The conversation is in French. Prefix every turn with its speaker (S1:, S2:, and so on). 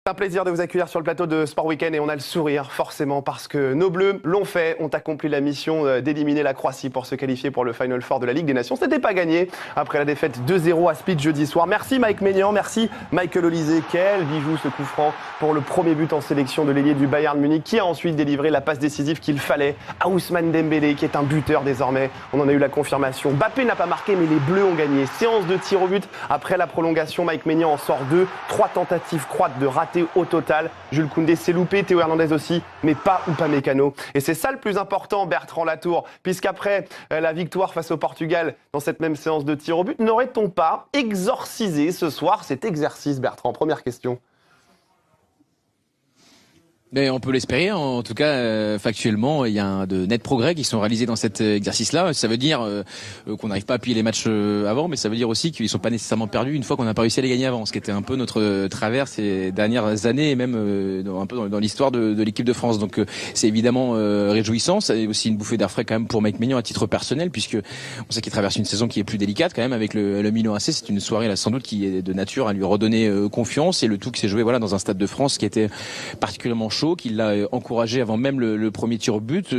S1: C'est un plaisir de vous accueillir sur le plateau de Sport Weekend et on a le sourire forcément parce que nos Bleus l'ont fait, ont accompli la mission d'éliminer la Croatie pour se qualifier pour le Final Four de la Ligue des Nations. C'était pas gagné après la défaite 2-0 à Split jeudi soir. Merci Mike Maignan, merci Michael Olysée. Quel bijou ce coup franc pour le premier but en sélection de l'ailier du Bayern Munich qui a ensuite délivré la passe décisive qu'il fallait à Ousmane Dembélé qui est un buteur désormais. On en a eu la confirmation. Mbappé n'a pas marqué mais les Bleus ont gagné. Séance de tir au but après la prolongation. Mike Maignan en sort 2. 3 tentatives croates de ratés au total. Jules Koundé s'est loupé, Théo Hernandez aussi, mais pas Upamecano. Et c'est ça le plus important, Bertrand Latour, puisqu'après la victoire face au Portugal dans cette même séance de tir au but, n'aurait-on pas exorcisé ce soir cet exercice, Bertrand? Première question.
S2: Mais on peut l'espérer, en tout cas factuellement il y a de nets progrès qui sont réalisés dans cet exercice-là. Ça veut dire qu'on n'arrive pas à plier les matchs avant, mais ça veut dire aussi qu'ils sont pas nécessairement perdus une fois qu'on n'a pas réussi à les gagner avant, ce qui était un peu notre travers ces dernières années et même un peu dans l'histoire de l'équipe de France. Donc c'est évidemment réjouissant, c'est aussi une bouffée d'air frais quand même pour Mike Maignan à titre personnel, puisque on sait qu'il traverse une saison qui est plus délicate quand même avec le Milan AC. C'est une soirée là sans doute qui est de nature à lui redonner confiance, et le tout qui s'est joué dans un stade de France qui était particulièrement chaud, qui l'a encouragé avant même le premier tir au but.